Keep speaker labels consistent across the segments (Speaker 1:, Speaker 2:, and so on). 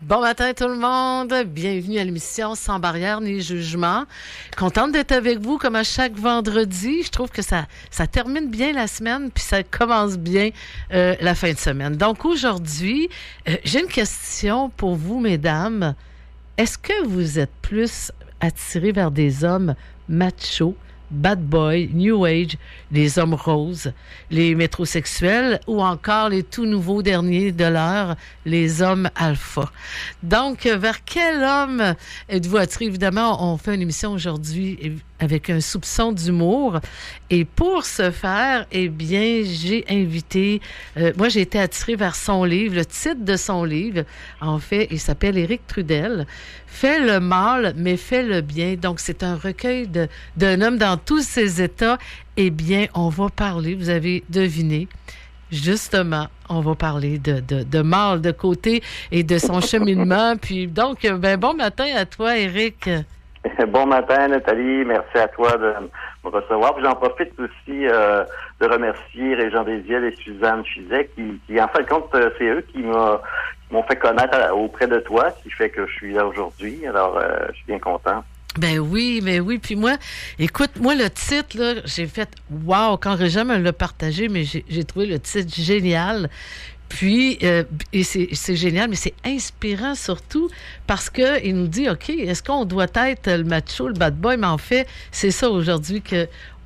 Speaker 1: Bon matin tout le monde, bienvenue à l'émission Sans barrière ni jugement. Contente d'être avec vous comme à chaque vendredi. Je trouve que ça termine bien la semaine puis ça commence bien la fin de semaine. Donc aujourd'hui, j'ai une question pour vous mesdames. Est-ce que vous êtes plus attirés vers des hommes machos, bad boy, new age, les hommes roses, les métrosexuels ou encore les tout nouveaux derniers de l'heure, les hommes alpha. Donc, vers quel homme êtes-vous attiré? Évidemment, on fait une émission aujourd'hui avec un soupçon d'humour. Et pour ce faire, eh bien, j'ai invité... moi, j'ai été attirée vers son livre. Le titre de son livre, en fait, il s'appelle Éric Trudel. « Fais le mal, mais fais le bien ». Donc, c'est un recueil d'un homme dans tous ses états. Eh bien, on va parler, vous avez deviné, justement, on va parler de mal de côté et de son cheminement. Puis donc, bon matin à toi, Éric.
Speaker 2: Bon matin, Nathalie. Merci à toi de me recevoir. Puis j'en profite aussi de remercier Régent Desil et Suzanne Chizet qui en fin de compte, c'est eux qui m'ont fait connaître auprès de toi, ce qui fait que je suis là aujourd'hui. Alors, je suis bien content.
Speaker 1: Ben oui. Puis moi, écoute, le titre, là, j'ai fait « wow » quand Régent me l'a partagé, mais j'ai trouvé le titre génial. Puis, et c'est génial, mais c'est inspirant surtout parce que il nous dit, OK, est-ce qu'on doit être le macho, le bad boy? Mais en fait, c'est ça aujourd'hui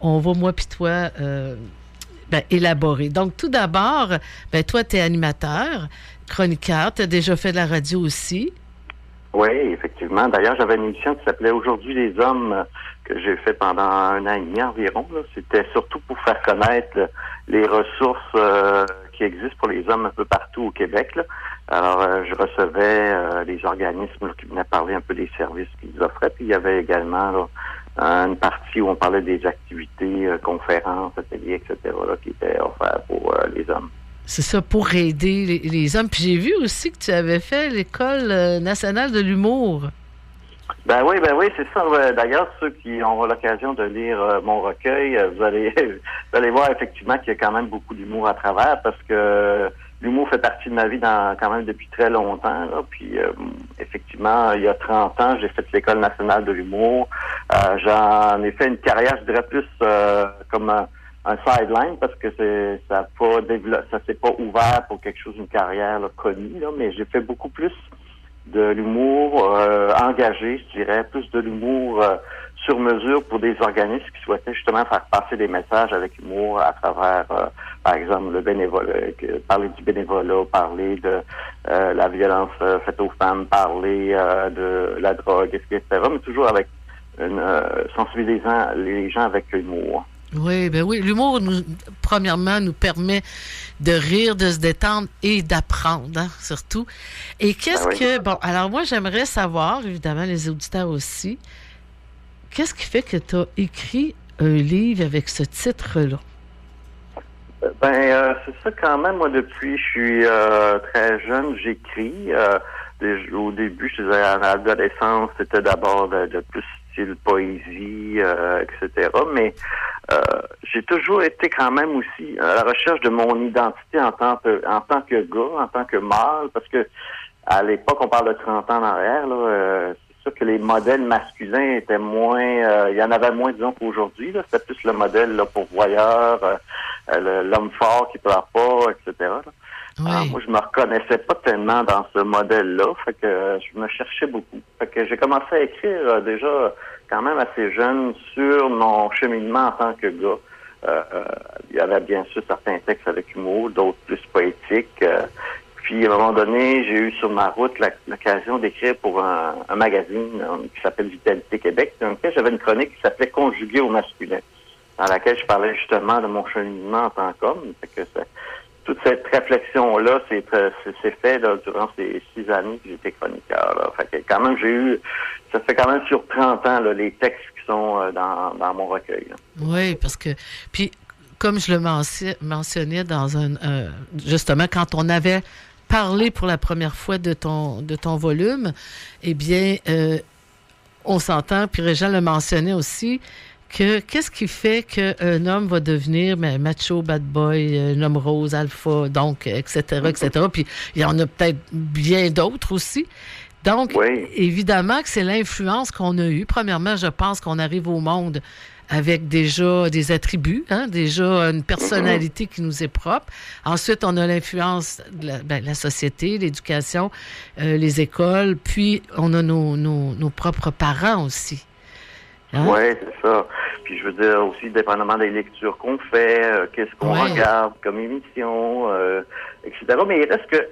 Speaker 1: qu'on va, moi puis toi, élaborer. Donc, tout d'abord, toi, tu es animateur, chroniqueur, tu as déjà fait de la radio aussi.
Speaker 2: Oui, effectivement. D'ailleurs, j'avais une émission qui s'appelait Aujourd'hui les hommes que j'ai fait pendant 1 an et demi environ. Là. C'était surtout pour faire connaître les ressources qui existent pour les hommes un peu partout au Québec. Là. Alors, je recevais les organismes là, qui venaient parler un peu des services qu'ils offraient. Puis il y avait également là, une partie où on parlait des activités, conférences, ateliers, etc. Là, qui étaient offerts pour les hommes.
Speaker 1: C'est ça, pour aider les hommes. Puis j'ai vu aussi que tu avais fait l'École nationale de l'humour.
Speaker 2: Ben oui, c'est ça. D'ailleurs, ceux qui auront l'occasion de lire mon recueil, vous allez voir effectivement qu'il y a quand même beaucoup d'humour à travers parce que l'humour fait partie de ma vie quand même depuis très longtemps. Là. Puis effectivement, il y a 30 ans, j'ai fait l'École nationale de l'humour. J'en ai fait une carrière, je dirais plus comme un sideline parce que ça s'est pas ouvert pour quelque chose, une carrière là, connue, là, mais j'ai fait beaucoup plus de l'humour engagé, je dirais, plus de l'humour sur mesure pour des organismes qui souhaitaient justement faire passer des messages avec humour à travers, par exemple, le bénévolat, parler du bénévolat, parler de la violence faite aux femmes, parler de la drogue, etc., mais toujours avec sensibilisant les gens avec l'humour.
Speaker 1: Oui, l'humour, premièrement, nous permet de rire, de se détendre et d'apprendre, hein, surtout. Et alors moi, j'aimerais savoir, évidemment, les auditeurs aussi, qu'est-ce qui fait que tu as écrit un livre avec ce titre-là?
Speaker 2: C'est ça quand même, moi, depuis je suis très jeune, j'écris. Au début, je disais, à l'adolescence, c'était d'abord de plus style poésie, etc. Mais j'ai toujours été quand même aussi à la recherche de mon identité en tant que gars, en tant que mâle, parce que à l'époque, on parle de 30 ans en arrière, là, c'est sûr que les modèles masculins étaient moins, il y en avait moins, disons, qu'aujourd'hui, là. C'était plus le modèle là, pourvoyeur, l'homme fort qui pleure pas, etc. Là.
Speaker 1: Oui.
Speaker 2: Alors, moi, je me reconnaissais pas tellement dans ce modèle-là, fait que je me cherchais beaucoup. Fait que j'ai commencé à écrire déjà quand même assez jeune sur mon cheminement en tant que gars. Il y avait bien sûr certains textes avec humour, d'autres plus poétiques. Puis à un moment donné, j'ai eu sur ma route l'occasion d'écrire pour un magazine qui s'appelle Vitalité Québec, dans lequel j'avais une chronique qui s'appelait Conjugué au masculin, dans laquelle je parlais justement de mon cheminement en tant qu'homme. Fait que toute cette réflexion-là, c'est fait là, durant ces 6 années que j'étais chroniqueur. Là. Fait que quand même, ça fait quand même sur 30 ans là, les textes qui sont dans mon recueil. Là.
Speaker 1: Oui, parce que, puis comme je le mentionnais justement, quand on avait parlé pour la première fois de ton volume, eh bien, on s'entend, puis Régent le mentionnait aussi, qu'est-ce qui fait qu'un homme va devenir macho, bad boy, un homme rose, alpha, donc, etc., etc. Puis il y en a peut-être bien d'autres aussi. Donc, évidemment que c'est l'influence qu'on a eue. Premièrement, je pense qu'on arrive au monde avec déjà des attributs, déjà une personnalité qui nous est propre. Ensuite, on a l'influence de la société, l'éducation, les écoles, puis on a nos propres parents aussi.
Speaker 2: Oui, c'est ça. Puis je veux dire aussi, dépendamment des lectures qu'on fait, qu'est-ce qu'on regarde comme émission, etc. Mais il reste que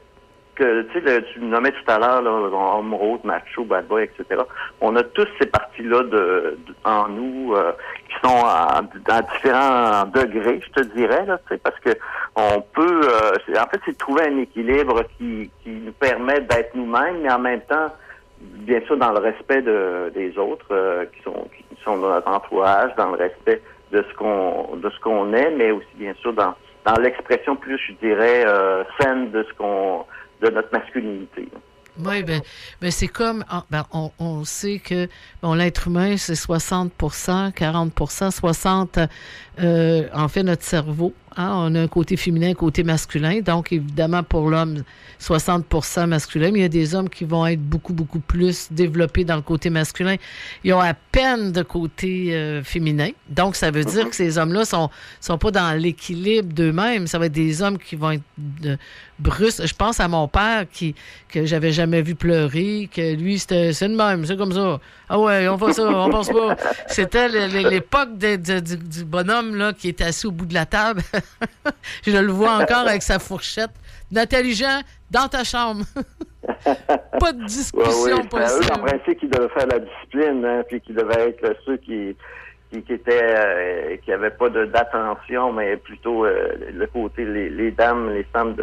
Speaker 2: tu sais, tu me nommais tout à l'heure, là, homme rose, macho, bad boy, etc. On a tous ces parties-là en nous qui sont à différents degrés, je te dirais, là, tu sais, parce que on peut, en fait, c'est de trouver un équilibre qui nous permet d'être nous-mêmes, mais en même temps, bien sûr, dans le respect des autres qui sont dans notre entourage, dans le respect de ce qu'on est, mais aussi bien sûr dans l'expression plus, je dirais, saine de de notre masculinité.
Speaker 1: Oui, ben c'est comme, on sait que l'être humain, c'est 60 40 60 en fait, notre cerveau. On a un côté féminin, un côté masculin. Donc, évidemment, pour l'homme, 60 masculin, mais il y a des hommes qui vont être beaucoup, beaucoup plus développés dans le côté masculin. Ils ont à peine de côté féminin. Donc, ça veut dire que ces hommes-là sont pas dans l'équilibre d'eux-mêmes. Ça va être des hommes qui vont être brusques. Je pense à mon père que j'avais jamais vu pleurer, que lui, c'est le même, c'est comme ça. Ah ouais, on fait ça, on pense pas. C'était l'époque du bonhomme là qui était assis au bout de la table. Je le vois encore avec sa fourchette. Nathalie Jean, dans ta chambre. Pas de discussion possible.
Speaker 2: C'est eux, en principe, qui devaient faire la discipline, puis qui devaient être ceux qui avaient pas d'attention, mais plutôt le côté les dames, les femmes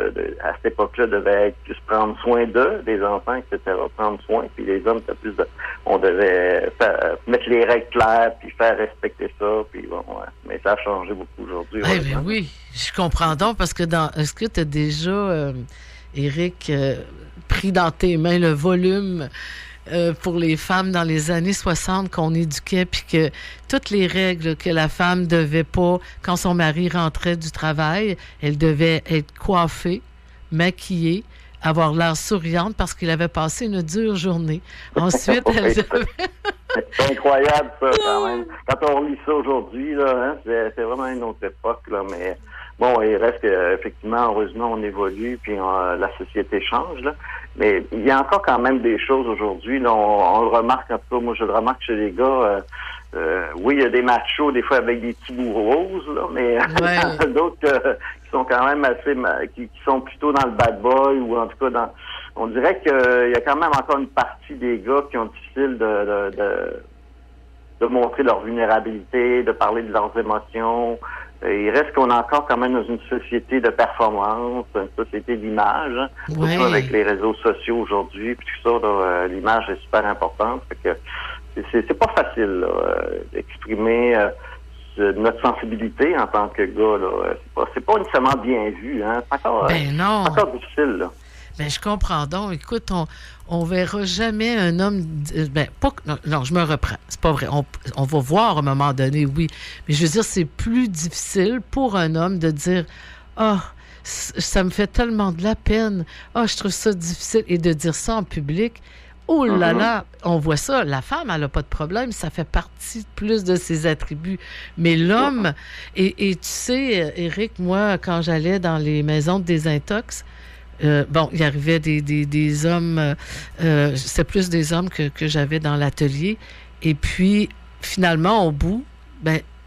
Speaker 2: à cette époque-là devaient plus prendre soin d'eux, des enfants, etc. Prendre soin, puis les hommes, c'était plus on devait mettre les règles claires, puis faire respecter ça, puis bon, mais ça a changé beaucoup aujourd'hui.
Speaker 1: Oui, je comprends donc, parce que est-ce que tu as déjà, Éric, pris dans tes mains le volume pour les femmes dans les années 60 qu'on éduquait, puis que toutes les règles que la femme devait pas, quand son mari rentrait du travail, elle devait être coiffée, maquillée, avoir l'air souriante parce qu'il avait passé une dure journée. Ensuite, elle devait...
Speaker 2: C'est incroyable, ça, quand même. Quand on lit ça aujourd'hui, là, c'est vraiment une autre époque, là, mais... Bon, il reste effectivement, heureusement, on évolue, puis la société change, là. Mais il y a encore quand même des choses aujourd'hui, là, on le remarque un peu, moi je le remarque chez les gars, oui, il y a des machos, des fois avec des petits bouts roses, là, mais il y en a d'autres qui sont quand même assez, qui sont plutôt dans le bad boy, ou en tout cas on dirait qu'il y a quand même encore une partie des gars qui ont difficile de montrer leur vulnérabilité, de parler de leurs émotions. Il reste qu'on est encore quand même dans une société de performance, une société d'image, surtout avec les réseaux sociaux aujourd'hui, puis tout ça, là, l'image est super importante. Fait que c'est pas facile là, d'exprimer notre sensibilité en tant que gars. Là. C'est pas nécessairement bien vu, hein. C'est encore difficile, là.
Speaker 1: Ben, je comprends donc. Écoute, on verra jamais un homme... non, je me reprends. C'est pas vrai. On va voir à un moment donné, oui. Mais je veux dire, c'est plus difficile pour un homme de dire « Ah, ça me fait tellement de la peine. Ah, je trouve ça difficile. » Et de dire ça en public. Oh là là, on voit ça. La femme, elle n'a pas de problème. Ça fait partie plus de ses attributs. Mais l'homme... Et tu sais, Éric, moi, quand j'allais dans les maisons de désintox, il arrivait des hommes, c'était plus des hommes que j'avais dans l'atelier. Et puis, finalement, au bout,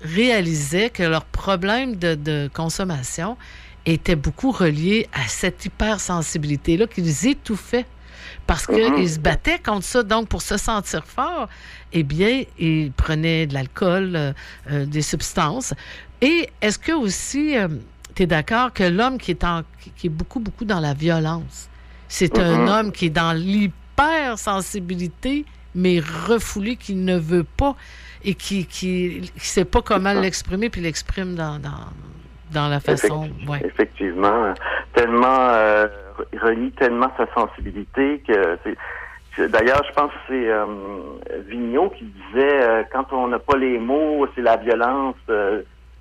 Speaker 1: réalisaient que leur problème de consommation était beaucoup relié à cette hypersensibilité-là qu'ils étouffaient. Parce qu'ils se battaient contre ça. Donc, pour se sentir fort, eh bien, ils prenaient de l'alcool, des substances. Et est-ce que aussi... tu es d'accord que l'homme qui est beaucoup, beaucoup dans la violence, c'est un homme qui est dans l'hypersensibilité, mais refoulé, qui ne veut pas et qui sait pas comment l'exprimer, puis l'exprime dans la façon...
Speaker 2: Effectivement. Tellement... relie tellement sa sensibilité que D'ailleurs, je pense que c'est Vigneault qui disait quand on n'a pas les mots, c'est la violence.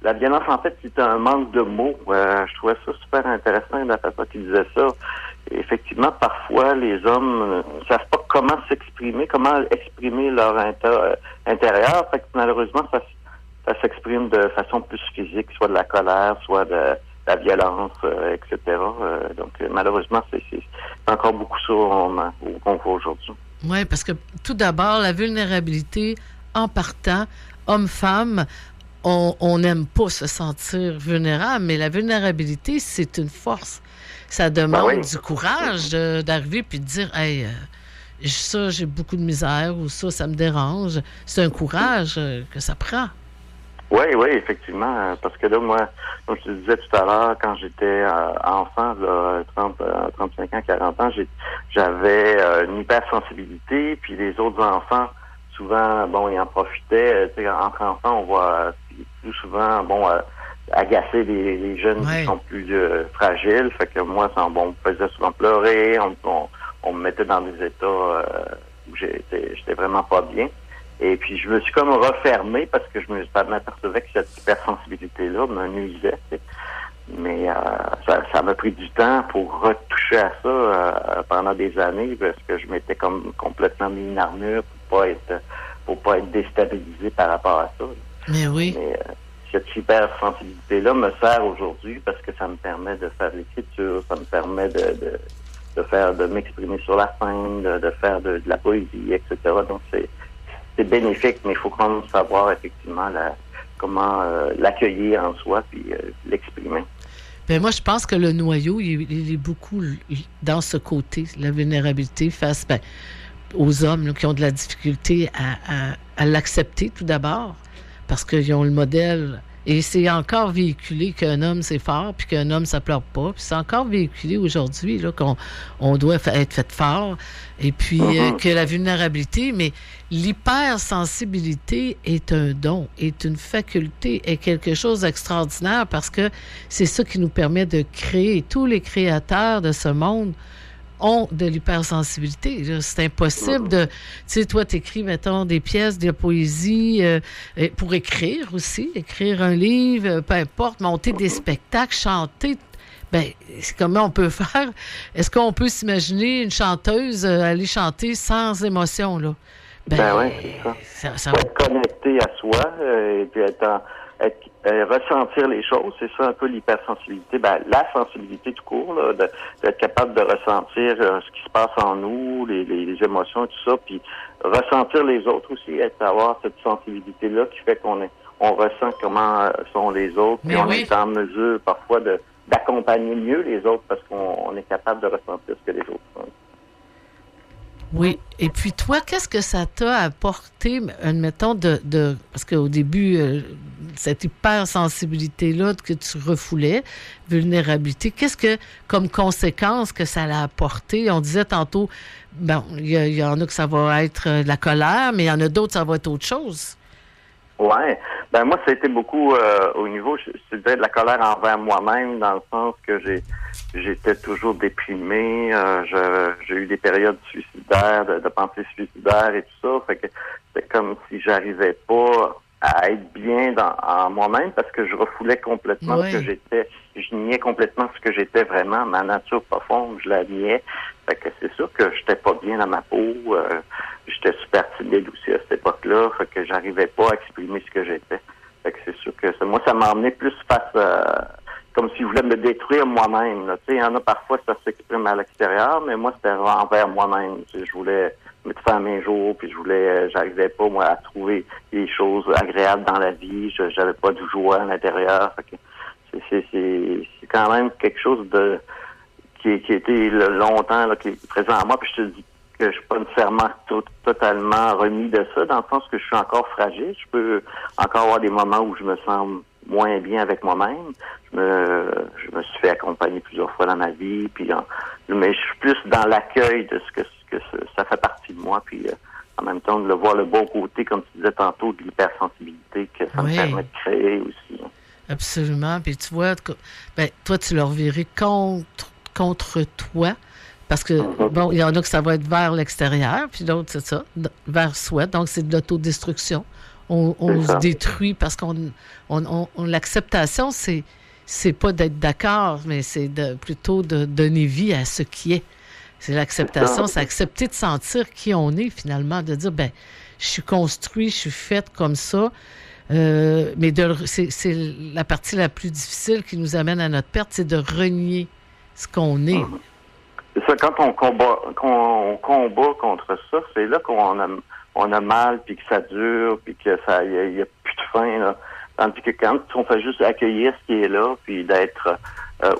Speaker 2: La violence, en fait, c'est un manque de mots. Je trouvais ça super intéressant, la façon qu'il disait ça. Et effectivement, parfois, les hommes ne savent pas comment s'exprimer, comment exprimer leur intérieur. Fait que malheureusement, ça s'exprime de façon plus physique, soit de la colère, soit de la violence, etc. Donc, malheureusement, c'est encore beaucoup ça qu'on voit aujourd'hui.
Speaker 1: Oui, parce que tout d'abord, la vulnérabilité, en partant, homme-femme, on n'aime pas se sentir vulnérable, mais la vulnérabilité, c'est une force. Ça demande du courage d'arriver puis de dire « Hey, ça, j'ai beaucoup de misère » ou « Ça me dérange ». C'est un courage que ça prend.
Speaker 2: Oui, effectivement. Parce que là, moi, comme je te disais tout à l'heure, quand j'étais enfant, là, 35 ans, 40 ans, j'avais une hypersensibilité, puis les autres enfants, souvent, ils en profitaient. Entre enfants, on voit plus souvent, agacer les jeunes qui sont plus fragiles. Fait que moi, ça me faisait souvent pleurer. On me mettait dans des états où j'étais vraiment pas bien. Et puis, je me suis comme refermé parce que je m'apercevais que cette hypersensibilité-là me nuisait. Mais ça m'a pris du temps pour retoucher à ça pendant des années parce que je m'étais comme complètement mis une armure pour pas être déstabilisé par rapport à ça.
Speaker 1: Mais oui.
Speaker 2: Mais, cette hypersensibilité-là me sert aujourd'hui parce que ça me permet de faire de l'écriture, ça me permet de m'exprimer sur la scène, de faire de la poésie, etc. Donc, c'est bénéfique, mais il faut quand même savoir effectivement comment l'accueillir en soi puis l'exprimer.
Speaker 1: Bien, moi, je pense que le noyau, il est beaucoup dans ce côté, la vulnérabilité face aux hommes là, qui ont de la difficulté à l'accepter tout d'abord, parce qu'ils ont le modèle. Et c'est encore véhiculé qu'un homme, c'est fort, puis qu'un homme, ça pleure pas. Puis c'est encore véhiculé aujourd'hui là, qu'on doit être fait fort. Et puis que la vulnérabilité, mais l'hypersensibilité est un don, est une faculté, est quelque chose d'extraordinaire parce que c'est ça qui nous permet de créer. Tous les créateurs de ce monde ont de l'hypersensibilité. Là. C'est impossible de... Tu sais, toi, t'écris, mettons, des pièces, de la poésie, pour écrire aussi, écrire un livre, peu importe, monter des spectacles, chanter. Bien, comment on peut faire? Est-ce qu'on peut s'imaginer une chanteuse aller chanter sans émotion, là?
Speaker 2: Ben oui, c'est ça. Être connecté à soi et puis ressentir les choses, c'est ça un peu l'hypersensibilité. La sensibilité tout court, là, d'être capable de ressentir ce qui se passe en nous, les émotions et tout ça, puis ressentir les autres aussi, avoir cette sensibilité-là qui fait qu'on ressent comment sont les autres, puis on est en mesure parfois d'accompagner mieux les autres parce qu'on est capable de ressentir ce que les autres font.
Speaker 1: Oui. Et puis toi, qu'est-ce que ça t'a apporté, admettons, parce qu'au début, cette hypersensibilité-là que tu refoulais, vulnérabilité, qu'est-ce que, comme conséquence, que ça l'a apporté? On disait tantôt, il y en a que ça va être de la colère, mais il y en a d'autres, ça va être autre chose.
Speaker 2: Ouais. Moi, ça a été beaucoup au niveau, je dirais, de la colère envers moi-même, dans le sens que j'étais toujours déprimé. J'ai eu des périodes suicidaires, de pensées suicidaires et tout ça. Fait que c'est comme si j'arrivais pas à être bien en moi-même parce que je refoulais complètement ce que j'étais. Je niais complètement ce que j'étais vraiment. Ma nature profonde, je la niais. Fait que c'est sûr que j'étais pas bien dans ma peau. J'étais super timide aussi à cette époque-là. Fait que j'arrivais pas à exprimer ce que j'étais. Fait que c'est sûr que moi, ça m'a emmené plus face comme si je voulais me détruire moi-même. Tu sais, il y en a parfois, ça s'exprime à l'extérieur, mais moi, c'était envers moi-même. Tu sais, je voulais mettre fin à mes jours, puis j'arrivais pas, moi, à trouver des choses agréables dans la vie. J'avais pas de joie à l'intérieur. Fait que c'est quand même quelque chose qui a été longtemps, là, qui est présent en moi, puis je te dis que je suis pas nécessairement totalement remis de ça, dans le sens que je suis encore fragile. Je peux encore avoir des moments où je me sens moins bien avec moi-même. Je me suis fait accompagner plusieurs fois dans ma vie, mais je suis plus dans l'accueil de ce que ça fait partie de moi, puis en même temps de le voir le bon côté, comme tu disais tantôt, de l'hypersensibilité que ça me permet de créer aussi.
Speaker 1: Absolument. Puis tu vois, toi, tu leur virais contre toi Parce que, bon, il y en a que ça va être vers l'extérieur, puis d'autres, c'est ça, vers soi. Donc, c'est de l'autodestruction. On se détruit parce l'acceptation, c'est pas d'être d'accord, mais c'est plutôt de donner vie à ce qui est. C'est l'acceptation, c'est accepter de sentir qui on est, finalement, de dire, ben, je suis construit, je suis faite comme ça. Mais c'est la partie la plus difficile qui nous amène à notre perte, c'est de renier ce qu'on est.
Speaker 2: C'est ça, quand on combat contre ça, c'est là qu'on a mal, puis que ça dure, puis que ça y a plus de fin, là. Tandis que quand on fait juste accueillir ce qui est là, puis d'être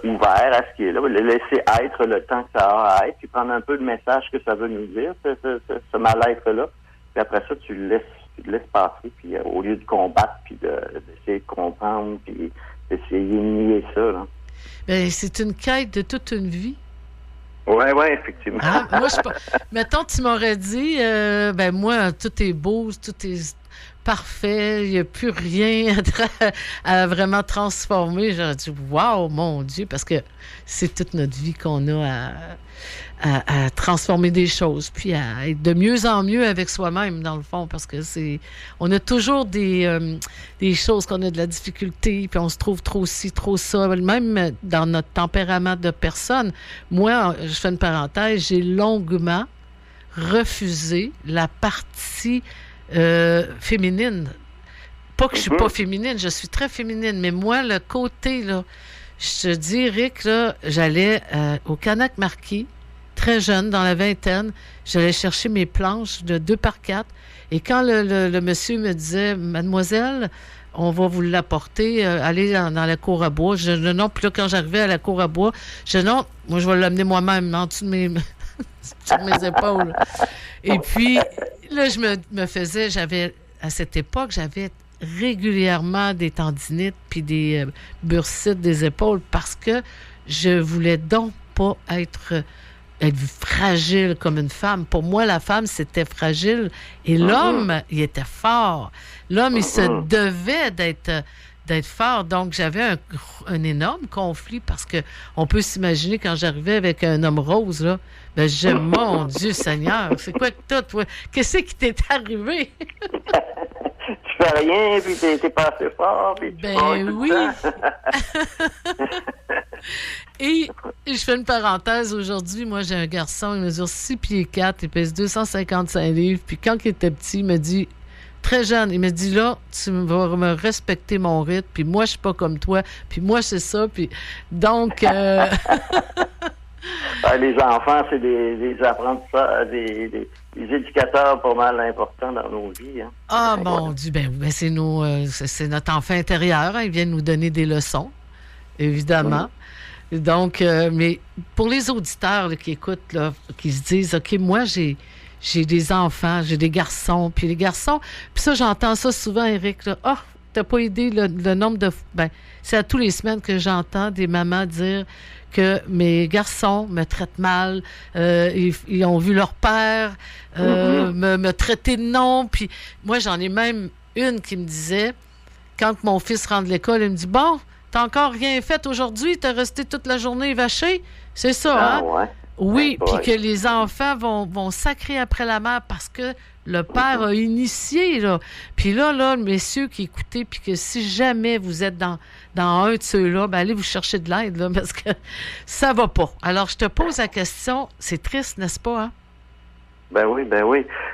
Speaker 2: ouvert à ce qui est là, le laisser être le temps que ça a à être, puis prendre un peu le message que ça veut nous dire, ce mal-être-là, puis après ça, tu le laisses passer, puis au lieu de combattre, puis d'essayer de comprendre, puis d'essayer de nier ça, là.
Speaker 1: Bien, c'est une quête de toute une vie.
Speaker 2: Oui, effectivement.
Speaker 1: Moi, mettons, tu m'aurais dit, ben moi, tout est beau, tout est parfait, il n'y a plus rien à vraiment transformer. J'aurais dit, wow, mon Dieu, parce que c'est toute notre vie qu'on a à transformer des choses, puis à être de mieux en mieux avec soi-même, dans le fond, parce que on a toujours des choses qu'on a de la difficulté, puis on se trouve trop ci, trop ça, même dans notre tempérament de personne. Moi, je fais une parenthèse, j'ai longuement refusé la partie féminine. Pas que je suis pas féminine, je suis très féminine, mais moi, le côté, là, je te dis, Rick, là, j'allais au Canac Marquis, très jeune, dans la vingtaine, j'allais chercher mes planches de 2x4, et quand le monsieur me disait, mademoiselle, on va vous l'apporter, allez dans la cour à bois, non, puis là, quand j'arrivais à la cour à bois, non, moi, je vais l'amener moi-même, en dessous de sur mes épaules. Et puis, là, je me faisais, à cette époque, j'avais régulièrement des tendinites puis des bursites des épaules parce que je voulais donc pas être fragile comme une femme. Pour moi, la femme, c'était fragile et l'homme, il était fort. L'homme, il se devait d'être fort. Donc, j'avais un énorme conflit parce que on peut s'imaginer quand j'arrivais avec un homme rose, là, ben, mon Dieu Seigneur, c'est quoi que t'as, toi? Qu'est-ce qui t'est arrivé?
Speaker 2: Tu fais rien, puis t'es pas assez fort, puis tu
Speaker 1: ben oui! Et je fais une parenthèse, aujourd'hui, moi, j'ai un garçon, il mesure 6 pieds 4, il pèse 255 livres, puis quand il était petit, il me dit, très jeune, il me dit, là, tu vas me respecter mon rythme, puis moi, je suis pas comme toi, puis moi, c'est ça, puis donc...
Speaker 2: Les enfants, c'est des apprentissages, des éducateurs pas mal importants dans nos vies. Hein.
Speaker 1: Ah, mon Dieu, ben c'est notre enfant intérieur, hein, il vient nous donner des leçons, évidemment. Donc, mais pour les auditeurs là, qui écoutent, là, qui se disent, OK, moi, j'ai des enfants, j'ai des garçons, puis les garçons, puis ça, j'entends ça souvent, Éric, là, oh, t'as pas idée le nombre de... Ben, c'est à tous les semaines que j'entends des mamans dire que mes garçons me traitent mal, ils ont vu leur père me traiter de nom, puis moi, j'en ai même une qui me disait, quand mon fils rentre de l'école, il me dit, bon, t'as encore rien fait aujourd'hui, t'as resté toute la journée vaché, c'est ça, hein?
Speaker 2: Ouais.
Speaker 1: Oui, puis que les enfants vont sacrer après la mère parce que le père a initié, là. Puis là, messieurs qui écoutez, puis que si jamais vous êtes dans un de ceux-là, ben allez vous chercher de l'aide, là, parce que ça va pas. Alors, je te pose la question, c'est triste, n'est-ce pas, hein?
Speaker 2: Ben oui.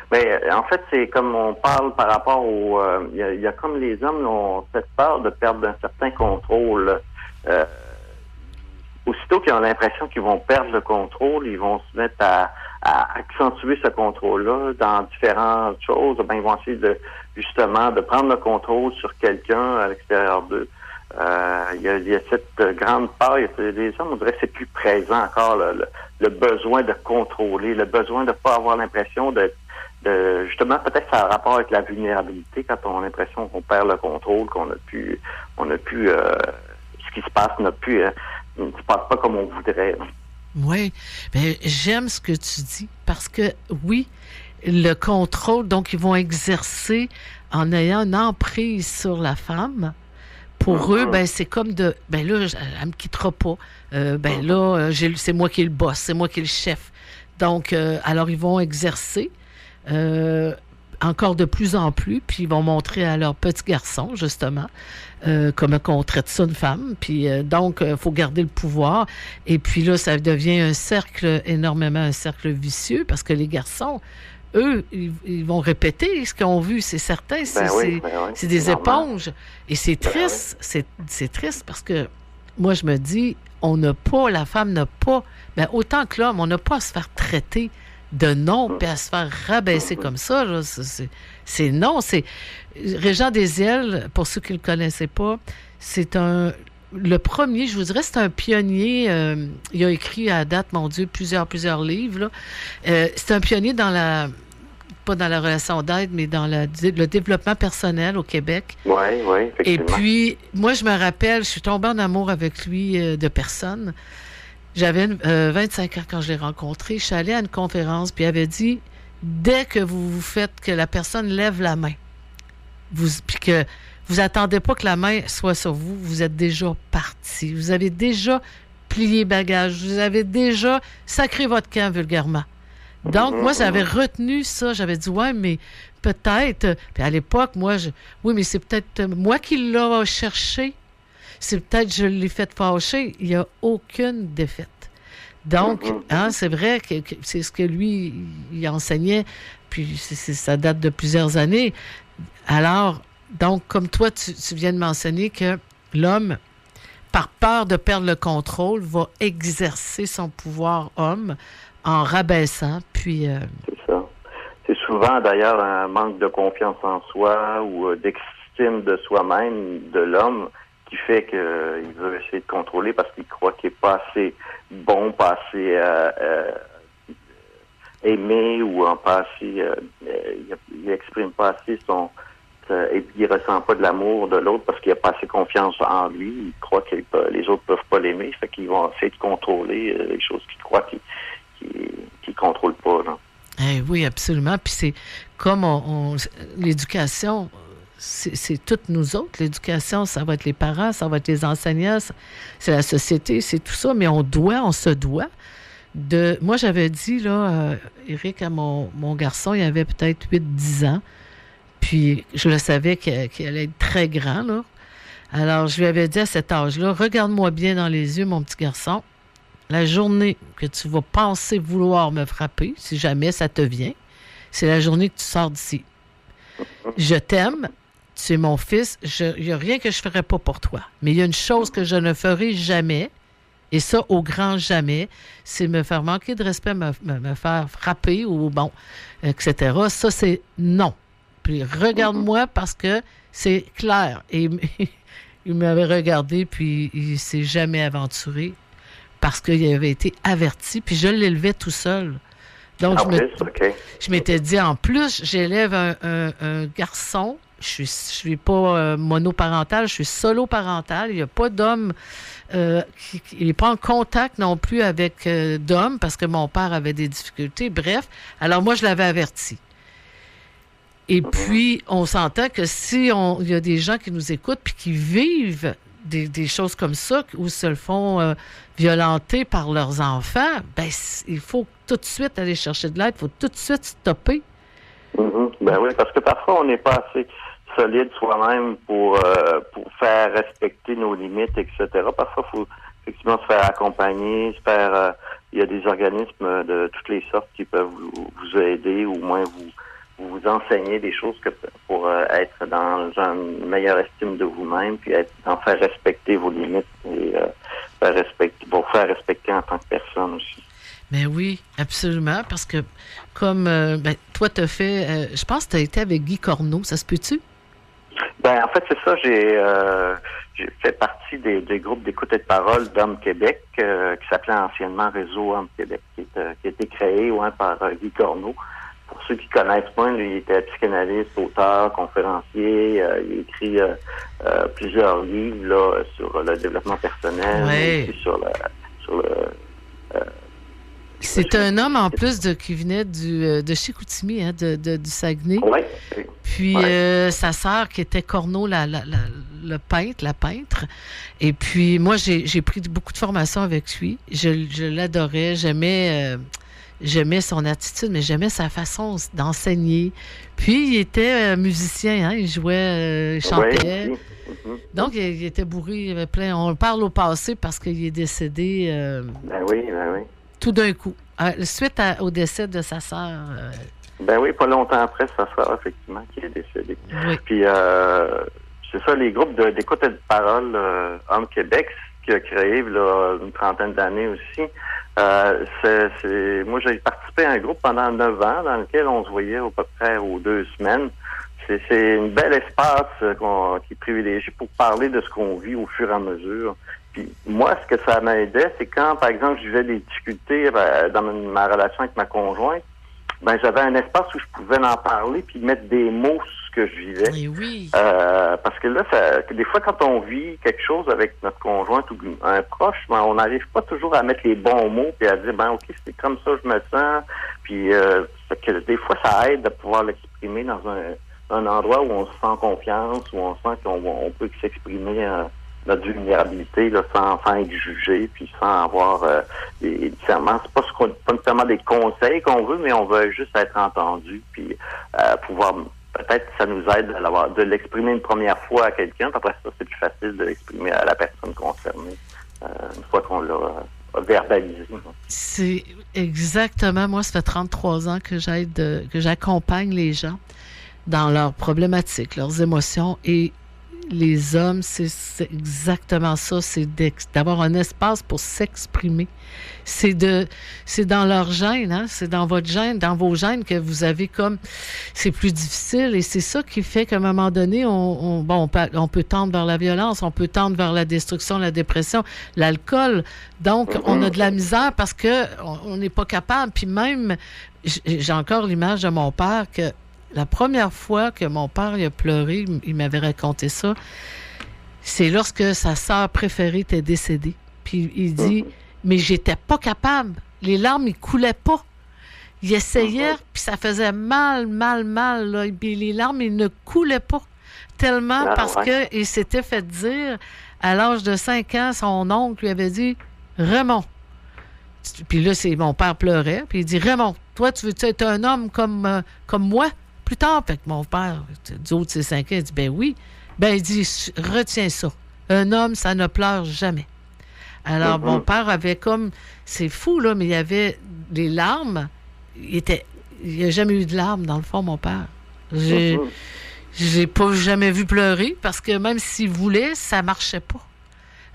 Speaker 2: Ben, en fait, c'est comme on parle par rapport au... Il y a comme les hommes ont cette peur de perdre un certain contrôle. Aussitôt qu'ils ont l'impression qu'ils vont perdre le contrôle, ils vont se mettre à accentuer ce contrôle-là dans différentes choses. Ben, ils vont essayer de prendre le contrôle sur quelqu'un à l'extérieur d'eux. Il y a cette grande peur. Les hommes, on dirait que c'est plus présent encore, le besoin de contrôler, le besoin de pas avoir l'impression de justement, peut-être ça a rapport avec la vulnérabilité quand on a l'impression qu'on perd le contrôle, qu'on n'a plus ce qui se passe n'a plus ne se passe pas comme on voudrait.
Speaker 1: Oui. Bien, j'aime ce que tu dis parce que, oui, le contrôle, donc, ils vont exercer en ayant une emprise sur la femme Pour eux, ben c'est comme de, ben là, elle me quittera pas. C'est moi qui est le boss, c'est moi qui est le chef. Donc, alors ils vont exercer encore de plus en plus, puis ils vont montrer à leurs petits garçons, justement, comment on traite ça une femme. Puis donc, il faut garder le pouvoir. Et puis là, ça devient un cercle vicieux, parce que les garçons, eux, ils vont répéter ce qu'ils ont vu, c'est certain. C'est des éponges. Et c'est triste. C'est triste parce que moi, je me dis, la femme n'a pas, autant que l'homme, on n'a pas à se faire traiter de non, puis à se faire rabaisser comme ça. Là, c'est non. Régent Desiel, pour ceux qui ne le connaissaient pas, le premier, je vous dirais, c'est un pionnier. Il a écrit à date, mon Dieu, plusieurs livres. Là. C'est un pionnier pas dans la relation d'aide, mais dans le développement personnel au Québec.
Speaker 2: Oui, effectivement.
Speaker 1: Et puis, moi, je me rappelle, je suis tombée en amour avec lui de personne. J'avais 25 ans quand je l'ai rencontré. Je suis allée à une conférence, puis il avait dit, dès que vous faites que la personne lève la main, puis que vous attendez pas que la main soit sur vous, vous êtes déjà parti. Vous avez déjà plié bagage. Vous avez déjà sacré votre camp vulgairement. Donc, moi, j'avais retenu ça. J'avais dit, ouais, mais peut-être... Puis à l'époque, oui, mais c'est peut-être moi qui l'ai cherché. C'est peut-être je l'ai fait fâcher. Il n'y a aucune défaite. Donc, c'est vrai que c'est ce que lui, il enseignait. Puis ça date de plusieurs années. Alors, donc, comme toi, tu viens de mentionner que l'homme, par peur de perdre le contrôle, va exercer son pouvoir homme en rabaissant, puis...
Speaker 2: C'est ça. C'est souvent, d'ailleurs, un manque de confiance en soi ou d'estime de soi-même, de l'homme, qui fait qu'il veut essayer de contrôler parce qu'il croit qu'il n'est pas assez bon, pas assez aimé ou pas assez... il exprime pas assez son... et puis il ressent pas de l'amour de l'autre parce qu'il n'a pas assez confiance en lui. Il croit que les autres peuvent pas l'aimer, fait qu'ils vont essayer de contrôler les choses qu'il croit qu'ils ne contrôle pas. Là.
Speaker 1: Oui, absolument. Puis c'est comme l'éducation, c'est toutes nous autres. L'éducation, ça va être les parents, ça va être les enseignants, c'est la société, c'est tout ça. Mais on se doit de... Moi, j'avais dit, là, Éric, à mon garçon, il avait peut-être 8-10 ans. Puis je le savais qu'il allait être très grand, là. Alors, je lui avais dit à cet âge-là, regarde-moi bien dans les yeux, mon petit garçon. La journée que tu vas penser vouloir me frapper, si jamais ça te vient, c'est la journée que tu sors d'ici. Je t'aime, tu es mon fils, il n'y a rien que je ne ferai pas pour toi. Mais il y a une chose que je ne ferai jamais, et ça, au grand jamais, c'est me faire manquer de respect, me faire frapper, ou bon, etc. Ça, c'est non. Puis regarde-moi parce que c'est clair. Et il m'avait regardé, puis il ne s'est jamais aventuré. Parce qu'il avait été averti, puis je l'élevais tout seul. Donc, je m'étais dit, en plus, j'élève un garçon, je suis pas monoparental, je suis solo-parental, il n'y a pas d'homme, il n'est pas en contact non plus avec d'hommes, parce que mon père avait des difficultés, bref. Alors, moi, je l'avais averti. Et puis, on s'entend que si il y a des gens qui nous écoutent, puis qui vivent des choses comme ça, où se le font violenter par leurs enfants, ben il faut tout de suite aller chercher de l'aide, il faut tout de suite stopper.
Speaker 2: Ben oui, parce que parfois, on n'est pas assez solide soi-même pour faire respecter nos limites, etc. Parfois, il faut effectivement se faire accompagner, il y a des organismes de toutes les sortes qui peuvent vous aider, ou au moins vous enseigner des choses pour être dans une meilleure estime de vous-même, puis en faire respecter vos limites et pour faire respecter en tant que personne aussi.
Speaker 1: Mais oui, absolument, parce que comme toi, tu as fait, je pense que tu as été avec Guy Corneau, ça se peut-tu?
Speaker 2: En fait, c'est ça, j'ai fait partie des groupes d'écoute et de parole d'Hommes Québec, qui s'appelait anciennement Réseau Hommes Québec, qui a été créé par Guy Corneau. Pour ceux qui connaissent pas, lui, il était psychanalyste, auteur, conférencier. Il a écrit plusieurs livres là, sur le développement personnel, sur le
Speaker 1: c'est un homme, en plus, qui venait de Chicoutimi, du Saguenay.
Speaker 2: Oui.
Speaker 1: Puis sa sœur, qui était Corneau, la peintre. Et puis, moi, j'ai pris beaucoup de formations avec lui. Je l'adorais. J'aimais son attitude, mais j'aimais sa façon d'enseigner. Puis, il était musicien, hein? Il jouait, il chantait.
Speaker 2: Oui.
Speaker 1: Donc, il était bourré, il avait plein. On parle au passé parce qu'il est décédé
Speaker 2: Ben oui.
Speaker 1: tout d'un coup, suite au décès de sa sœur.
Speaker 2: Ben oui, pas longtemps après, sa sœur, effectivement, qui est décédée.
Speaker 1: Oui.
Speaker 2: Puis, c'est ça, les groupes d'écoute et de parole Homme Québec, qui a créé là, une trentaine d'années aussi. Moi, j'ai participé à un groupe pendant 9 ans dans lequel on se voyait à peu près aux 2 semaines. C'est une belle espace qui est privilégié pour parler de ce qu'on vit au fur et à mesure. Puis moi, ce que ça m'aidait, c'est quand, par exemple, je vivais des difficultés dans ma relation avec ma conjointe, ben j'avais un espace où je pouvais en parler puis mettre des mots sur ce que je vivais.
Speaker 1: Et oui.
Speaker 2: Parce que là, des fois, quand on vit quelque chose avec notre conjointe ou un proche, ben, on n'arrive pas toujours à mettre les bons mots puis à dire, ben ok, c'est comme ça je me sens. Puis que des fois, ça aide de pouvoir l'exprimer dans un endroit où on se sent confiance, où on sent qu'on peut s'exprimer notre vulnérabilité là, sans être jugé, puis sans avoir nécessairement, c'est pas nécessairement des conseils qu'on veut, mais on veut juste être entendu, puis pouvoir, peut-être ça nous aide de l'exprimer une première fois à quelqu'un, puis après ça, c'est plus facile de l'exprimer à la personne concernée, une fois qu'on l'a verbalisé.
Speaker 1: C'est exactement, moi, ça fait 33 ans que j'accompagne les gens dans leurs problématiques, leurs émotions, et les hommes, c'est exactement ça, c'est d'avoir un espace pour s'exprimer. C'est dans leur gène, hein? C'est dans votre gène, dans vos gènes que vous avez c'est plus difficile, et c'est ça qui fait qu'à un moment donné, on peut tendre vers la violence, on peut tendre vers la destruction, la dépression, l'alcool. Donc, on a de la misère parce que on n'est pas capable. Puis même, j'ai encore l'image de mon père que la première fois que mon père il a pleuré, il m'avait raconté ça, c'est lorsque sa sœur préférée était décédée. Puis il dit, mais j'étais pas capable. Les larmes, ils coulaient pas. Il essayait, puis ça faisait mal. Là. Puis les larmes, ils ne coulaient pas. Tellement parce qu'il s'était fait dire, à l'âge de 5 ans, son oncle lui avait dit, Raymond. Puis là, mon père pleurait. Puis il dit, Raymond, toi, tu veux être un homme comme moi? Plus tard, fait que mon père, du haut de ses 5 ans, il dit, ben oui. Ben, il dit, retiens ça. Un homme, ça ne pleure jamais. Alors, mon père avait c'est fou, là, mais il y avait des larmes. Il n'a jamais eu de larmes, dans le fond, mon père. J'ai pas jamais vu pleurer, parce que même s'il voulait, ça marchait pas.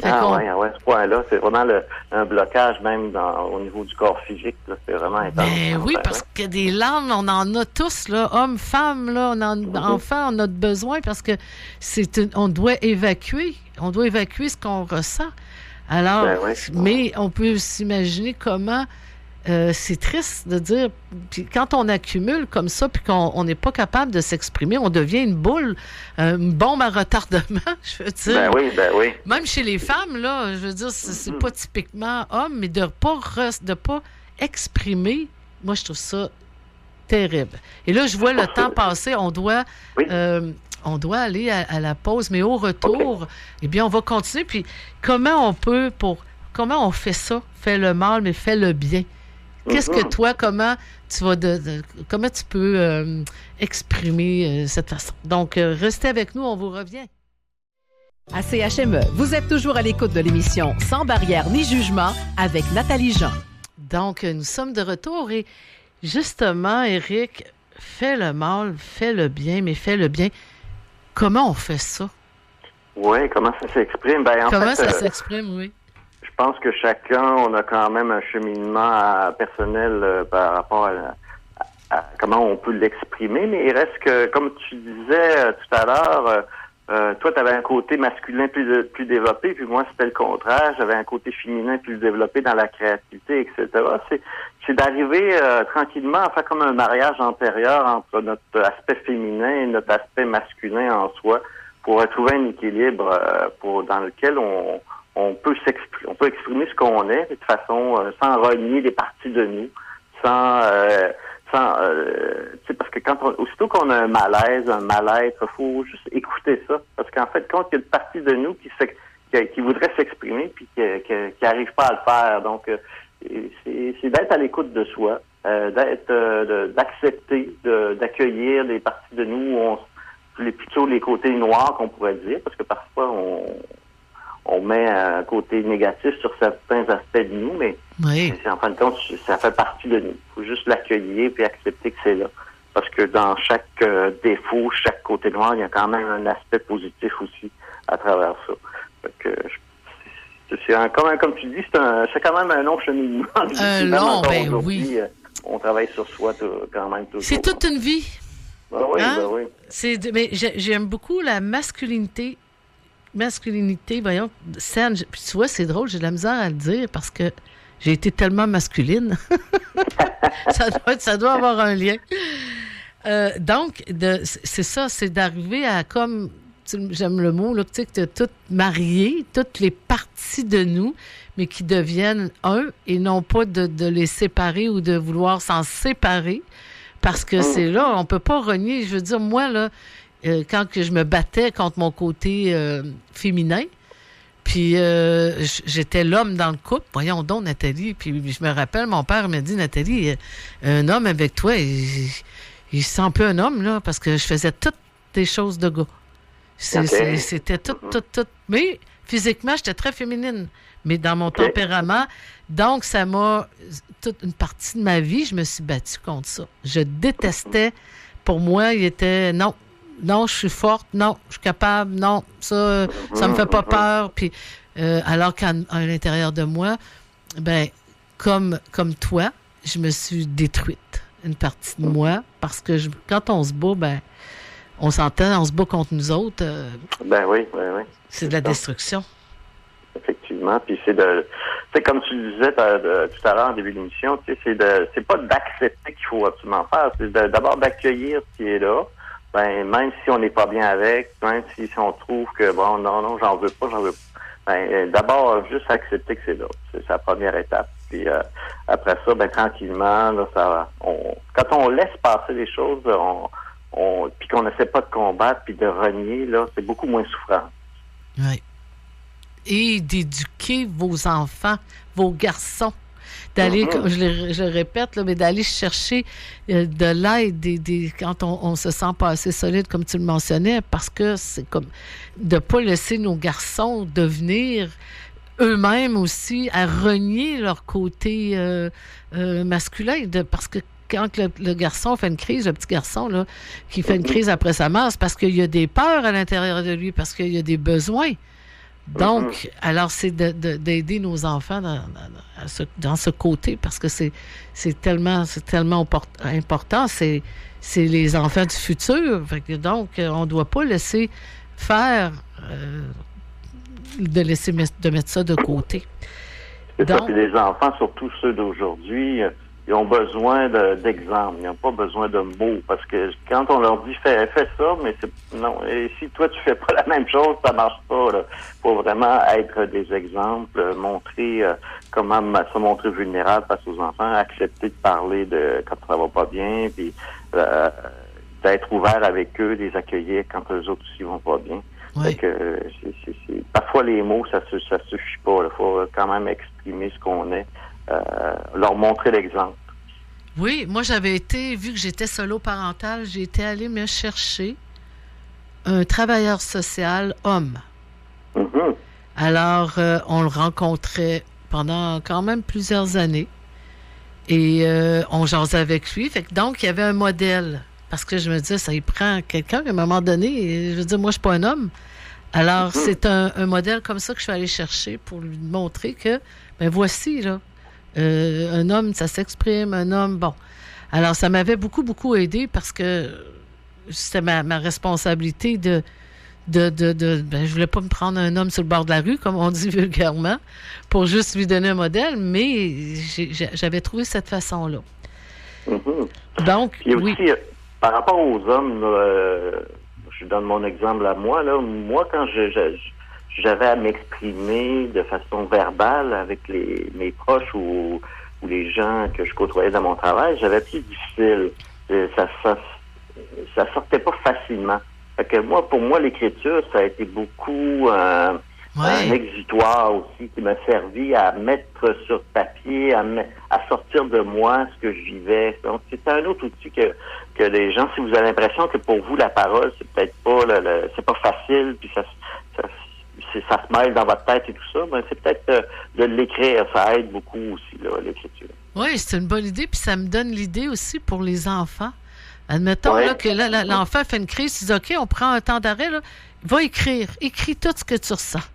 Speaker 2: Ce point-là, c'est vraiment un blocage même au niveau du corps physique. Là, c'est vraiment intense.
Speaker 1: Ben oui, parce que des larmes, on en a tous, là, hommes, femmes, là, enfants, on a besoin parce que on doit évacuer. On doit évacuer ce qu'on ressent. Alors, mais on peut s'imaginer comment c'est triste de dire, puis quand on accumule comme ça, puis qu'on n'est pas capable de s'exprimer, on devient une bombe à retardement, je veux dire.
Speaker 2: Ben oui.
Speaker 1: Même chez les femmes, là, je veux dire, c'est pas typiquement homme, mais de pas exprimer, moi, je trouve ça terrible. Et là, je vois le temps passer, on doit aller à la pause, mais au retour, eh bien, on va continuer, puis comment on fait ça? Fait le mal, mais fait le bien. Qu'est-ce que toi, comment tu peux exprimer cette façon? Donc, restez avec nous, on vous revient.
Speaker 3: À CHME, vous êtes toujours à l'écoute de l'émission Sans barrière ni jugement avec Nathalie Jean.
Speaker 1: Donc, nous sommes de retour et justement, Éric, fais le mal, fais le bien, mais fais le bien. Comment on fait ça?
Speaker 2: Oui, comment ça s'exprime?
Speaker 1: Comment ça s'exprime, oui?
Speaker 2: Je pense que chacun, on a quand même un cheminement personnel par rapport à comment on peut l'exprimer, mais il reste que, comme tu disais tout à l'heure, toi, tu avais un côté masculin plus développé, puis moi, c'était le contraire. J'avais un côté féminin plus développé dans la créativité, etc. C'est d'arriver tranquillement à faire comme un mariage antérieur entre notre aspect féminin et notre aspect masculin en soi pour trouver un équilibre dans lequel on peut exprimer ce qu'on est de façon sans renier des parties de nous, parce que aussitôt qu'on a un malaise, un mal-être, il faut juste écouter accepter ça. Parce qu'en fait, compte, il y a une partie de nous qui voudrait s'exprimer puis qui n'arrive pas à le faire. Donc, c'est d'être à l'écoute de soi, d'accepter, d'accueillir des parties de nous plutôt les côtés noirs qu'on pourrait dire, parce que parfois on met un côté négatif sur certains aspects de nous, mais en fin de compte, ça fait partie de nous. Il faut juste l'accueillir puis accepter que c'est là. Parce que dans chaque défaut, chaque côté noir, il y a quand même un aspect positif aussi à travers ça. Fait que comme tu dis, c'est quand même un long cheminement.
Speaker 1: Oui.
Speaker 2: On travaille sur soi quand même toujours.
Speaker 1: C'est toute une vie.
Speaker 2: Ben oui,
Speaker 1: hein?
Speaker 2: Ben oui.
Speaker 1: Mais j'aime beaucoup la masculinité, voyons, saine. Puis tu vois, c'est drôle, j'ai de la misère à le dire parce que j'ai été tellement masculine. ça doit avoir un lien. Donc, c'est ça, c'est d'arriver à comme, j'aime le mot, là, tu sais, que tu as tout marié, toutes les parties de nous, mais qui deviennent un et non pas de les séparer ou de vouloir s'en séparer. Parce que c'est là, on peut pas renier. Je veux dire, moi, là, quand que je me battais contre mon côté féminin, puis j'étais l'homme dans le couple, voyons donc, Nathalie, puis je me rappelle, mon père m'a dit, Nathalie, un homme avec toi, il sent un peu un homme, là, parce que je faisais toutes des choses de gars. C'était tout. Mais physiquement, j'étais très féminine. Mais dans mon tempérament, donc ça m'a... Toute une partie de ma vie, je me suis battue contre ça. Je détestais. Pour moi, il était... Non, je suis forte. Non, je suis capable. Non, ça me fait pas peur. Puis, alors qu'à l'intérieur de moi, ben comme toi, je me suis détruite. Une partie de moi. Parce que quand on se bat, ben on s'entend, on se bat contre nous autres.
Speaker 2: Ben oui.
Speaker 1: C'est de la destruction.
Speaker 2: Effectivement. Puis c'est comme tu le disais tout à l'heure en début d'émission, c'est pas d'accepter qu'il faut absolument faire, c'est d'abord d'accueillir ce qui est là. Ben, même si on n'est pas bien avec, même si on trouve que bon, non, j'en veux pas. Ben, d'abord, juste accepter que c'est là. C'est sa première étape. Puis après ça, ben tranquillement, là, quand on laisse passer les choses, puis qu'on n'essaie pas de combattre puis de renier, là, c'est beaucoup moins souffrant.
Speaker 1: Oui. Et d'éduquer vos enfants, vos garçons. D'aller, je le répète, là, mais d'aller chercher de l'aide quand on se sent pas assez solide, comme tu le mentionnais, parce que c'est comme de ne pas laisser nos garçons devenir eux-mêmes aussi à renier leur côté masculin. Parce que quand le garçon fait une crise, le petit garçon là, qui fait une crise après sa mort, c'est parce qu'il y a des peurs à l'intérieur de lui, parce qu'il y a des besoins. Donc, alors, c'est d'aider nos enfants dans ce côté, parce que c'est tellement important. C'est les enfants du futur. Fait que donc, on ne doit pas laisser faire, de mettre ça de côté.
Speaker 2: C'est ça, puis les enfants, surtout ceux d'aujourd'hui, ils ont besoin d'exemples. Ils n'ont pas besoin de mots. Parce que quand on leur dit fais ça, mais non. Et si toi tu fais pas la même chose, ça marche pas. Là. Faut vraiment être des exemples, montrer comment se montrer vulnérable face aux enfants, accepter de parler de quand ça va pas bien, puis d'être ouvert avec eux, les accueillir quand eux autres aussi vont pas bien.
Speaker 1: Oui.
Speaker 2: Que parfois les mots ça suffit pas. Il faut quand même exprimer ce qu'on est. Leur montrer l'exemple.
Speaker 1: Oui, moi j'avais vu que j'étais solo-parentale, j'ai été allée me chercher un travailleur social homme.
Speaker 2: Mm-hmm.
Speaker 1: Alors, on le rencontrait pendant quand même plusieurs années et on jasait avec lui. Donc, il y avait un modèle. Parce que je me disais, ça y prend quelqu'un à un moment donné. Je veux dire, moi, je suis pas un homme. Alors, c'est un modèle comme ça que je suis allée chercher pour lui montrer que, ben voici, là, un homme, ça s'exprime, un homme, bon. Alors, ça m'avait beaucoup, beaucoup aidé parce que c'était ma responsabilité ben, je voulais pas me prendre un homme sur le bord de la rue, comme on dit vulgairement, pour juste lui donner un modèle, mais j'avais trouvé cette façon-là.
Speaker 2: Mm-hmm.
Speaker 1: Donc,
Speaker 2: puis aussi, par rapport aux hommes, je donne mon exemple à moi, là. Moi, quand j'avais à m'exprimer de façon verbale avec mes proches ou les gens que je côtoyais dans mon travail, j'avais plus difficile. Ça sortait pas facilement. Fait que pour moi, l'écriture, ça a été beaucoup un exutoire aussi qui m'a servi à mettre sur papier, à sortir de moi ce que je vivais. Donc, c'est un autre outil que les gens, si vous avez l'impression que pour vous, la parole, c'est peut-être pas c'est pas facile, puis ça se mêle dans votre tête et tout ça, mais c'est peut-être de l'écrire, ça aide beaucoup aussi, là, l'écriture.
Speaker 1: Oui, c'est une bonne idée, puis ça me donne l'idée aussi pour les enfants. Admettons là, que l'enfant fait une crise, il dit OK, on prend un temps d'arrêt, là, va écrire. Écris tout ce que tu ressens.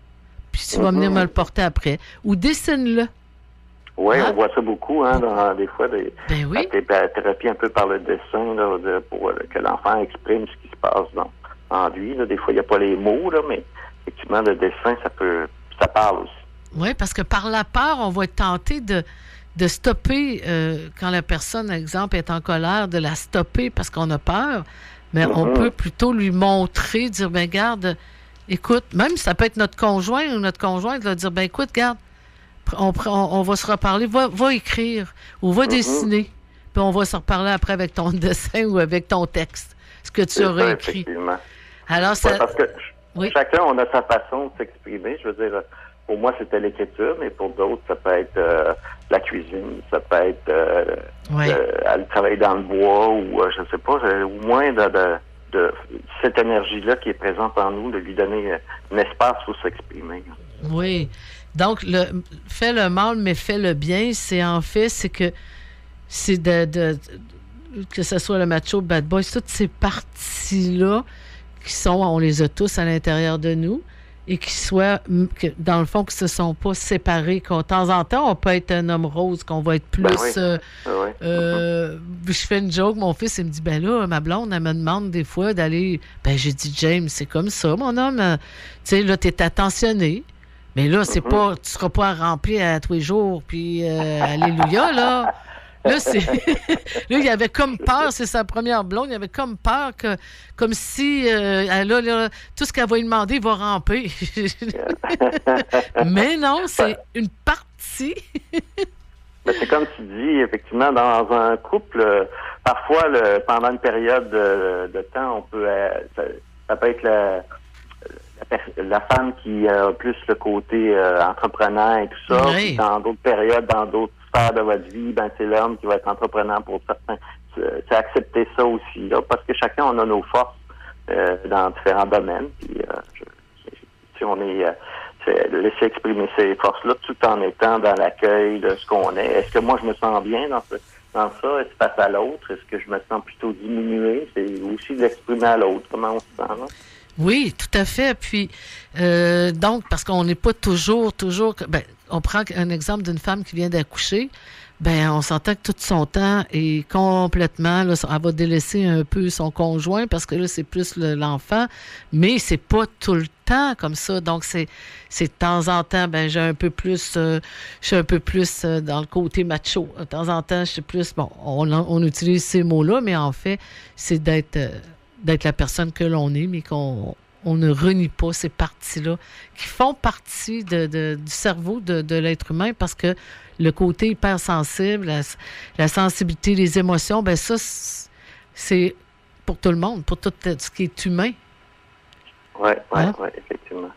Speaker 1: Puis tu vas venir me le porter après. Ou dessine-le.
Speaker 2: Oui, on voit ça beaucoup, dans des fois, des thérapies un peu par le dessin, là, pour que l'enfant exprime ce qui se passe en lui. Là. Des fois, il n'y a pas les mots, là, mais effectivement, le dessin, ça parle aussi. Oui,
Speaker 1: parce que par la peur, on va être tenté de stopper, quand la personne, par exemple, est en colère, de la stopper parce qu'on a peur. Mais on peut plutôt lui montrer, dire, ben garde, écoute, même ça peut être notre conjoint ou notre conjointe, là, dire, ben écoute, garde, on va se reparler, va écrire ou va dessiner, puis on va se reparler après avec ton dessin ou avec ton texte, ce que tu aurais écrit.
Speaker 2: Effectivement.
Speaker 1: Alors, ça...
Speaker 2: parce que chacun, on a sa façon de s'exprimer. Je veux dire, pour moi, c'était l'écriture, mais pour d'autres, ça peut être la cuisine, ça peut être aller travailler dans le bois ou je ne sais pas, au moins de cette énergie-là qui est présente en nous, de lui donner un espace pour s'exprimer.
Speaker 1: Oui. Donc, fais le mal, mais fais le bien, c'est que c'est que ce soit le macho, le bad boy, toutes ces parties-là on les a tous à l'intérieur de nous, et dans le fond, qui se sont pas séparés, qu'de temps en temps, on peut être un homme rose, qu'on va être plus... je fais une joke, mon fils, il me dit, ben là, ma blonde, elle me demande des fois d'aller... Ben, j'ai dit, James, c'est comme ça, mon homme. Tu sais, là, t'es attentionné, mais là, c'est pas... Tu seras pas rempli à tous les jours, puis alléluia, là... Là, là, il avait comme peur, c'est sa première blonde, il avait comme peur comme si tout ce qu'elle va lui demander, il va ramper. Mais non, c'est une partie.
Speaker 2: Mais c'est comme tu dis, effectivement, dans un couple, parfois, pendant une période de temps, on peut ça peut être la femme qui a plus le côté entrepreneur et tout ça.
Speaker 1: Oui.
Speaker 2: Dans d'autres périodes, dans d'autres sphères de votre vie, ben c'est l'homme qui va être entrepreneur pour certains. C'est accepter ça aussi, là, parce que chacun on a nos forces dans différents domaines. Puis si on est laisser exprimer ces forces-là tout en étant dans l'accueil de ce qu'on est. Est-ce que moi je me sens bien dans ça? Est-ce face à l'autre? Est-ce que je me sens plutôt diminué? C'est aussi d'exprimer à l'autre. Comment on se sent là?
Speaker 1: Oui, tout à fait. Puis, donc, parce qu'on n'est pas toujours... Ben, on prend un exemple d'une femme qui vient d'accoucher. Ben, on s'entend que tout son temps est complètement... Là, elle va délaisser un peu son conjoint parce que là, c'est plus l'enfant. Mais c'est pas tout le temps comme ça. Donc, c'est de temps en temps, ben, je suis un peu plus dans le côté macho. De temps en temps, je suis plus... Bon, on utilise ces mots-là, mais en fait, c'est d'être la personne que l'on est, mais qu'on ne renie pas ces parties-là, qui font partie du cerveau de l'être humain, parce que le côté hypersensible, la sensibilité, les émotions, ben ça, c'est pour tout le monde, pour tout ce qui est humain.
Speaker 2: Oui, effectivement.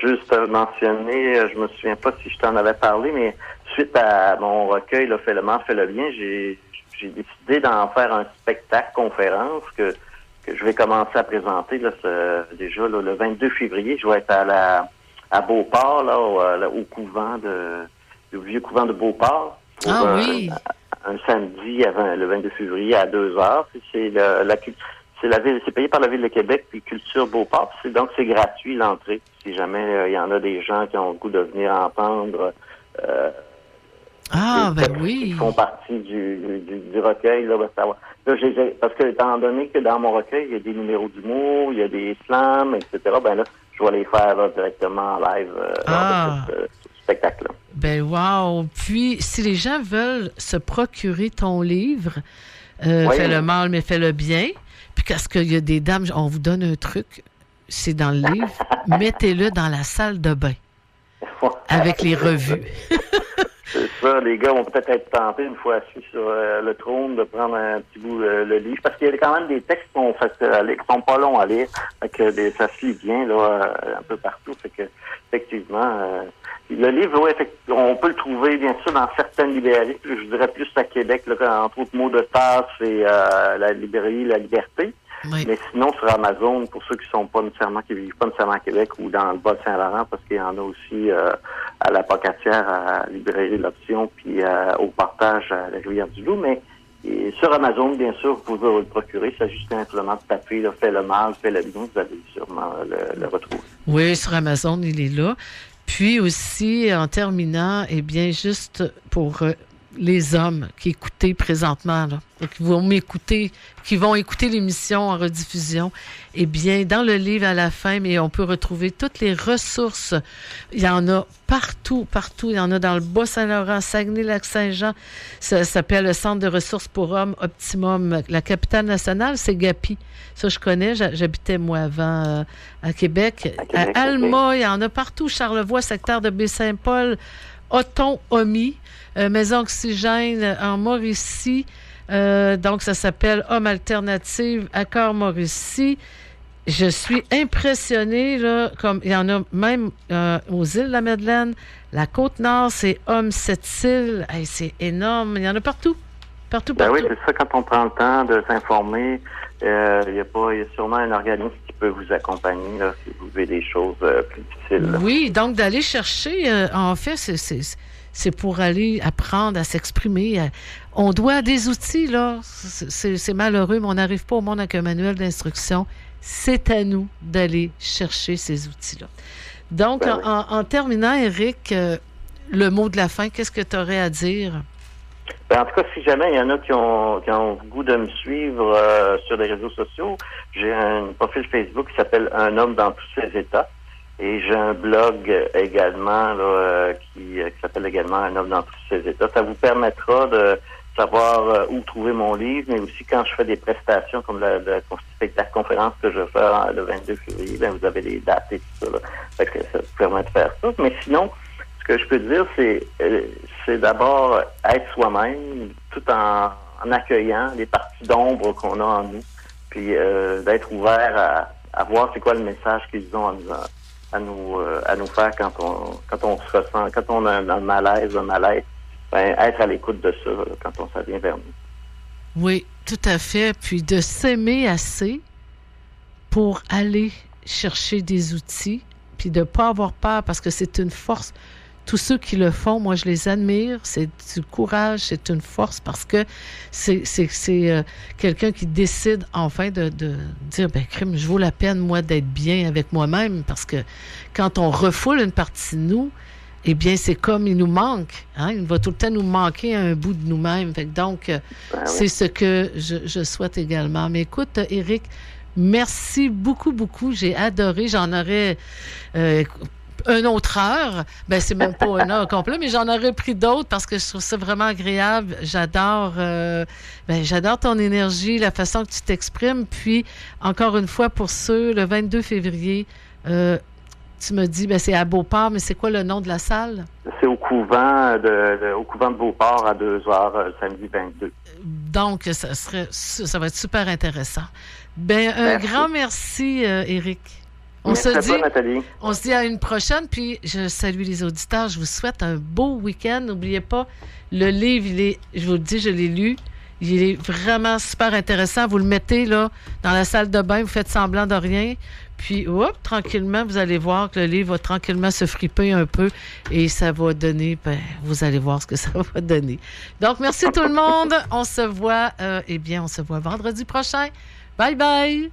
Speaker 2: Juste mentionner, je me souviens pas si je t'en avais parlé, mais suite à mon recueil, là, Fais le mal, fais le bien, j'ai décidé d'en faire un spectacle-conférence que je vais commencer à présenter là, déjà là, le 22 février. Je vais être à Beauport, là, au couvent le vieux couvent de Beauport.
Speaker 1: Oui.
Speaker 2: Un samedi le 22 février à 2h. C'est payé par la Ville de Québec, puis Culture Beauport. Donc c'est gratuit l'entrée. Si jamais il y en a des gens qui ont le goût de venir entendre.
Speaker 1: Oui.
Speaker 2: Qui font partie du recueil, là, parce que étant donné que dans mon recueil, il y a des numéros d'humour, il y a des slams, etc., ben là, je vais les faire là, directement en live lors de ce spectacle-là.
Speaker 1: Ben wow! Puis, si les gens veulent se procurer ton livre, Fais le mal, mais fais le bien, puis parce qu'il y a des dames, on vous donne un truc, c'est dans le livre, mettez-le dans la salle de bain, avec les revues.
Speaker 2: C'est ça, les gars vont peut-être être tentés, une fois assis sur le trône, de prendre un petit bout le livre, parce qu'il y a quand même des textes qui sont faciles à lire, qui sont pas longs à lire, fait que ça se lit bien là, un peu partout, fait que effectivement, le livre, ouais, on peut le trouver bien sûr dans certaines librairies, je dirais plus à Québec, là, entre autres mots de tasse et la librairie La Liberté.
Speaker 1: Oui.
Speaker 2: Mais sinon, sur Amazon, pour ceux qui vivent pas nécessairement à Québec ou dans le Bas-Saint-Laurent, parce qu'il y en a aussi à la Pocatière, à la librairie de l'Option, puis au Portage à la Rivière-du-Loup. Mais sur Amazon, bien sûr, vous pouvez le procurer. Il s'agit simplement de taper « Fais le mal, fais le bien », vous allez sûrement le retrouver.
Speaker 1: Oui, sur Amazon, il est là. Puis aussi, en terminant, eh bien, juste pour les hommes qui écoutaient présentement, là, qui vont écouter l'émission en rediffusion, eh bien, dans le livre à la fin, mais on peut retrouver toutes les ressources. Il y en a partout. Il y en a dans le Bas-Saint-Laurent, Saguenay-Lac-Saint-Jean. Ça s'appelle le Centre de ressources pour hommes Optimum. La capitale nationale, c'est Gapi. Ça, je connais. J'habitais, moi, avant à Québec. À Alma, il y en a partout. Charlevoix, secteur de Baie-Saint-Paul, Othon-Omi, Maison Oxygène en Mauricie. Donc, ça s'appelle Hommes Alternative, Accord Mauricie. Je suis impressionnée, là, comme il y en a même aux îles de la Madeleine. La Côte-Nord, c'est Hommes Sept-Îles. Hey, c'est énorme. Il y en a partout. Partout.
Speaker 2: Ben oui, c'est ça, quand on prend le temps de s'informer, il y a sûrement un organisme qui peut vous accompagner là, si vous vivez des choses plus difficiles. Là.
Speaker 1: Oui, donc d'aller chercher, en fait, c'est pour aller apprendre à s'exprimer. On doit des outils, là. C'est malheureux, mais on n'arrive pas au monde avec un manuel d'instruction. C'est à nous d'aller chercher ces outils-là. Donc,
Speaker 2: Ben oui.
Speaker 1: en terminant, Éric, le mot de la fin, qu'est-ce que tu aurais à dire?
Speaker 2: Ben, en tout cas, si jamais il y en a qui ont le goût de me suivre sur les réseaux sociaux, j'ai un profil Facebook qui s'appelle Un homme dans tous ses états. Et j'ai un blog également là, qui s'appelle également Un homme dans tous ses états. Ça vous permettra de savoir où trouver mon livre, mais aussi quand je fais des prestations comme la conférence que je vais faire le 22 février, ben vous avez les dates et tout ça. Là. Fait que ça vous permet de faire ça. Mais sinon, ce que je peux dire, c'est d'abord être soi-même, tout en accueillant les parties d'ombre qu'on a en nous, puis d'être ouvert à voir c'est quoi le message qu'ils ont à nous faire quand on se ressent, quand on a un malaise, un mal-être, ben, être à l'écoute de ça quand ça vient vers nous.
Speaker 1: Oui, tout à fait. Puis de s'aimer assez pour aller chercher des outils, puis de ne pas avoir peur parce que c'est une force. Tous ceux qui le font, moi, je les admire. C'est du courage, c'est une force parce que c'est quelqu'un qui décide enfin de dire, ben crime, je vaux la peine, moi, d'être bien avec moi-même parce que quand on refoule une partie de nous, eh bien, c'est comme il nous manque. Hein? Il va tout le temps nous manquer un bout de nous-mêmes. Fait que donc, c'est ce que je souhaite également. Mais écoute, Éric, merci beaucoup, beaucoup. J'ai adoré. J'en aurais... une autre heure, ben c'est même pas une heure complète, mais j'en aurais pris d'autres parce que je trouve ça vraiment agréable. J'adore ton énergie, la façon que tu t'exprimes. Puis, encore une fois, pour ceux, le 22 février, tu me dis, ben c'est à Beauport, mais c'est quoi le nom de la salle?
Speaker 2: C'est au couvent de Beauport à 2h, samedi 22.
Speaker 1: Donc, ça va être super intéressant. Ben, un grand merci, Éric. On se dit à une prochaine, puis je salue les auditeurs. Je vous souhaite un beau week-end. N'oubliez pas, le livre, je vous le dis, je l'ai lu. Il est vraiment super intéressant. Vous le mettez là dans la salle de bain, vous faites semblant de rien. Puis, tranquillement, vous allez voir que le livre va tranquillement se friper un peu et ça va donner, vous allez voir ce que ça va donner. Donc, merci tout le monde. On se voit vendredi prochain. Bye bye!